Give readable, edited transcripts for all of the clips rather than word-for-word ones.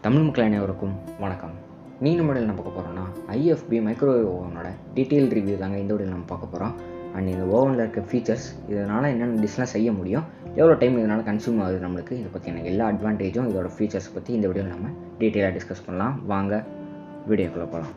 தமிழ் மக்கள் அனைவருக்கும் வணக்கம். முறையில் நம்ம பார்க்க போகிறோம்னா ஐஎஃப்பி மைக்ரோவேவ் ஓவனோட டீட்டெயில் ரிவ்யூ தாங்க இந்த வீடியோவில் நம்ம பார்க்க போகிறோம். அண்ட் இந்த ஓவனில் இருக்க ஃபீச்சர்ஸ், இதனால் என்னென்ன டிஷ்லாம் செய்ய முடியும், எவ்வளோ டைம் இதனால் கன்சியூம் ஆகுது நம்மளுக்கு, இதை பற்றின எல்லா அட்வான்டேஜும் இதோட ஃபீச்சர்ஸ் பற்றி இந்த வீடியோவில் நம்ம டீட்டெயிலாக டிஸ்கஸ் பண்ணலாம். வாங்க வீடியோக்குள்ளே போகலாம்.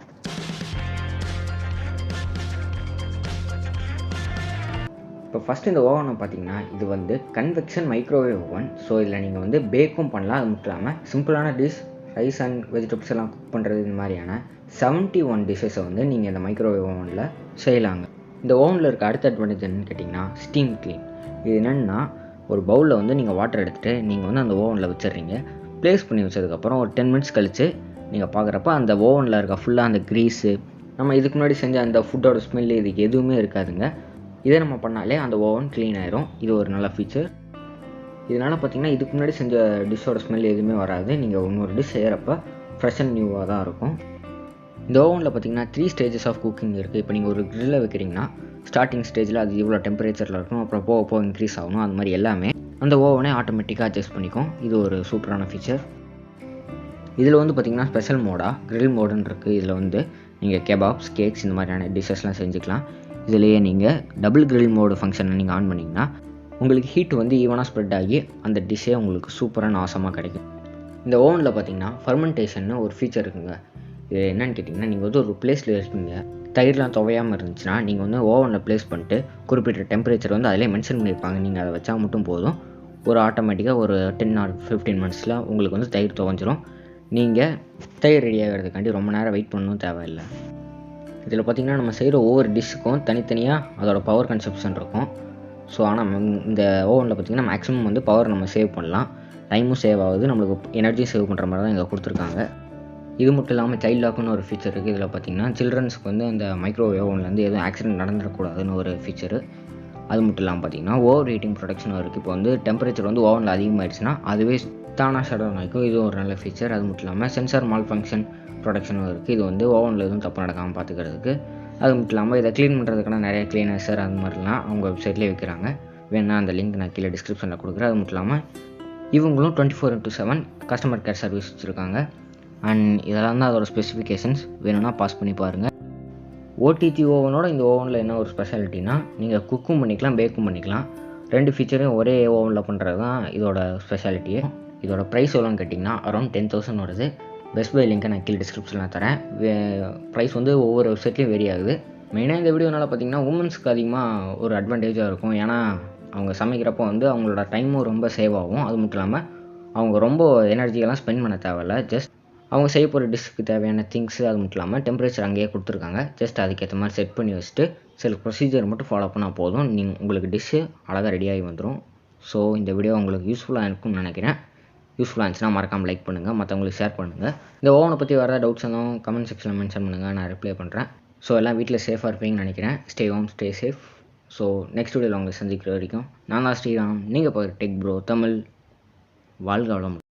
இப்போ ஃபஸ்ட்டு இந்த ஓவனை பார்த்தீங்கன்னா இது வந்து கன்வெக்ஷன் மைக்ரோவேவ் ஓவன். ஸோ இதில் நீங்கள் வந்து பேக்கும் பண்ணலாம். அது மட்டும் இல்லாமல் சிம்பிளான டிஷ், ரைஸ் அண்ட் வெஜிடபிள்ஸ் எல்லாம் குக் பண்ணுறது இந்த மாதிரியான 71 டிஷ்ஷஸை வந்து நீங்கள் இந்த மைக்ரோவேவ் ஓவனில் செய்யலாங்க. இந்த ஓவனில் இருக்க அடுத்த அட்வான்டேஜ் என்னென்னு கேட்டிங்கன்னா ஸ்டீம் க்ளீன். இது என்னென்னா ஒரு பவுலில் வந்து நீங்கள் வாட்டர் எடுத்துகிட்டு நீங்கள் வந்து அந்த ஓவனில் வச்சிடுறீங்க. ப்ளேஸ் பண்ணி வச்சதுக்கப்புறம் ஒரு 10 மினிட்ஸ் கழித்து நீங்கள் பார்க்குறப்ப அந்த ஓவனில் இருக்க ஃபுல்லாக அந்த க்ரீஸு, நம்ம இதுக்கு முன்னாடி செஞ்ச அந்த ஃபுட்டோட ஸ்மெல்லு இதுக்கு எதுவுமே இருக்காதுங்க. இதை நம்ம பண்ணாலே அந்த ஓவன் க்ளீன் ஆயிரும். இது ஒரு நல்ல ஃபீச்சர். இதனால் பார்த்திங்கன்னா இதுக்கு முன்னாடி செஞ்ச டிஷ்ஷோட ஸ்மெல் எதுவுமே வராது. நீங்கள் இன்னொரு டிஷ் செய்கிறப்ப ஃப்ரெஷ் அண்ட் நியூவாக தான் இருக்கும். இந்த ஓவனில் பார்த்திங்கன்னா 3 ஸ்டேஜஸ் ஆஃப் குக்கிங் இருக்குது. இப்போ நீங்கள் ஒரு க்ரில்லை வைக்கிறீங்கன்னா ஸ்டார்டிங் ஸ்டேஜில் அது இவ்வளோ டெம்பரேச்சரில் இருக்கும், அப்புறம் போக போக இன்க்ரீஸ் ஆகணும். அது மாதிரி எல்லாமே அந்த ஓவனே ஆட்டோமேட்டிக்காக அட்ஜஸ்ட் பண்ணிக்கும். இது ஒரு சூப்பரான ஃபீச்சர். இதில் வந்து பார்த்திங்கன்னா ஸ்பெஷல் மோடாக க்ரில் மோடுன்னு இருக்குது. இதில் வந்து நீங்கள் கெபாப்ஸ், கேக்ஸ் இந்த மாதிரியான டிஷ்ஷஸ்லாம் செஞ்சுக்கலாம். இதிலேயே நீங்கள் டபுள் கிரில் மோடு ஃபங்க்ஷனை நீங்கள் ஆன் பண்ணிங்கன்னா உங்களுக்கு ஹீட் வந்து ஈவனாக ஸ்ப்ரெட் ஆகி அந்த டிஷ்ஷே உங்களுக்கு சூப்பராக நாசமாக கிடைக்கும். இந்த ஓவனில் பார்த்தீங்கன்னா ஃபர்மெண்டேஷன் ஒரு ஃபீச்சர் இருக்குங்க. இது என்னென்னு கேட்டிங்கன்னா நீங்கள் வந்து ஒரு பிளேஸில் இருக்கீங்க, தயிர்லாம் துவையாமல் இருந்துச்சுன்னா நீங்கள் வந்து ஓவனில் ப்ளேஸ் பண்ணிட்டு குறிப்பிட்ட டெம்பரேச்சர் வந்து அதிலே மென்ஷன் பண்ணியிருப்பாங்க. நீங்கள் அதை வச்சா மட்டும் போதும், ஒரு ஆட்டோமேட்டிக்காக ஒரு 10 or 15 மினிட்ஸில் உங்களுக்கு வந்து தயிர் துவைஞ்சிரும். நீங்கள் தயிர் ரெடி ஆகிறதுக்காண்டி ரொம்ப நேரம் வெயிட் பண்ணணும் தேவையில்லை. இதில் பார்த்திங்கன்னா நம்ம செய்கிற ஒவ்வொரு டிஷ்ஷுக்கும் தனித்தனியாக அதோட பவர் கன்சப்ஷன் இருக்கும். ஸோ ஆனால் இந்த ஓவனில் பார்த்திங்கன்னா மேக்ஸிமம் வந்து பவர் நம்ம சேவ் பண்ணலாம், டைமும் சேவ் ஆகுது, நம்மளுக்கு எனர்ஜியும் சேவ் பண்ணுற மாதிரி தான் இங்கே கொடுத்துருக்காங்க. இது மட்டும் இல்லாமல் சைல்ட் லாக்குன்னு ஒரு ஃபீச்சர் இருக்குது. இதில் பார்த்திங்கன்னா சில்ட்ரன்ஸுக்கு வந்து அந்த மைக்ரோவேவ் ஓவன்லேருந்து எதுவும் ஆக்சிடென்ட் நடந்துடக்கூடாதுன்னு ஒரு ஃபீச்சரு. அது மட்டும் இல்லாமல் பார்த்திங்கன்னா ஓவர் ஹீட்டிங் ப்ரொடெக்ஷனும் இருக்குது. இப்போ வந்து டெம்பரேச்சர் வந்து ஓவனில் அதிகமாகிடுச்சுன்னா அதுவே தானாக ஷட் டவுன் ஆகிக்கும். இது ஒரு நல்ல ஃபீச்சர். அது மட்டும் இல்லாமல் சென்சார் மால் ஃபங்க்ஷன் ப்ரொடக்ஷனும் இருக்குது. இது வந்து ஓவனில் எதுவும் தப்பு நடக்காமல் பார்த்துக்கிறதுக்கு. அது மட்டும் இல்லாமல் இதை க்ளீன் பண்ணுறதுக்கான நிறைய க்ளீனர்ஸர் அந்த மாதிரிலாம் அவங்க வெப்சைட்லேயே வைக்கிறாங்க. வேணா அந்த லிங்க் நான் கீழே டிஸ்கிரிப்ஷனில் கொடுக்குறேன். அது மட்டும் இல்லாமல் இவங்களும் 24/7 கஸ்டமர் கேர் சர்வீஸ் வச்சுருக்காங்க. அண்ட் இதெல்லாம் தான் அதோட ஸ்பெசிஃபிகேஷன்ஸ். வேணும்னா பாஸ் பண்ணி பாருங்கள். ஓடிஜி ஓவனோட இந்த ஓவனில் என்ன ஒரு ஸ்பெஷாலிட்டினா நீங்கள் குக்கும் பண்ணிக்கலாம், பேக்கும் பண்ணிக்கலாம். 2 ஃபீச்சரையும் ஒரே ஓவனில் பண்ணுறது தான் இதோட ஸ்பெஷாலிட்டியே. இதோட ப்ரைஸ் எவ்வளோன்னு கேட்டிங்கன்னா அரௌண்ட் 10,000 வருது. பெஸ்ட் பை லிங்க்கை நான் கீழே டிஸ்கிரிப்ஷனில் தரேன். ப்ரைஸ் வந்து ஒவ்வொரு வெப்சைட்லேயும் வேரி ஆகுது. மெயினாக இந்த வீடியோனால் பார்த்திங்கன்னா உமன்ஸ்க்கு அதிகமாக ஒரு அட்வான்டேஜாக இருக்கும். ஏன்னா அவங்க சமைக்கிறப்போ வந்து அவங்களோட டைமும் ரொம்ப சேவ் ஆகும். அது மட்டும் இல்லாமல் அவங்க ரொம்ப எனர்ஜியெல்லாம் ஸ்பெண்ட் பண்ண தேவையில்ல. ஜஸ்ட் அவங்க செய்ய போகிற டிஷ்ஷுக்கு தேவையான திங்ஸு, அது மட்டும் இல்லாமல் டெம்பரேச்சர் அங்கேயே கொடுத்துருக்காங்க. ஜஸ்ட் அதுக்கேற்ற மாதிரி செட் பண்ணி வச்சுட்டு சில ப்ரொசீஜர் மட்டும் ஃபாலோ பண்ணால் போதும், உங்களுக்கு டிஷ்ஷு அழகாக ரெடியாகி வந்துடும். ஸோ இந்த வீடியோ உங்களுக்கு யூஸ்ஃபுல்லாக இருக்கும்னு நினைக்கிறேன். யூஸ்ஃபுல்லாக இருந்துச்சுன்னா மறக்காமல் லைக் பண்ணுங்கள், மற்றவங்களுக்கு ஷேர் பண்ணுங்கள். இந்த ஓவனை பற்றி வேறு ஏதாவது டவுட்ஸ் இருந்தாலும் கமெண்ட் செக்ஷனில் மென்ஷன் பண்ணுங்கள், நான் ரிப்ளை பண்ணுறேன். ஸோ எல்லாம் வீட்டில் சேஃபாக இருப்பீங்கன்னு நினைக்கிறேன். Stay home, stay safe. So next வீடியோவில் உங்களை சந்திக்கிற வரைக்கும் நான் தான் ஸ்ரீராம். நீங்கள் பார்க்குற டெக் ப்ரோ தமிழ். வாழ்க வளமுடன்.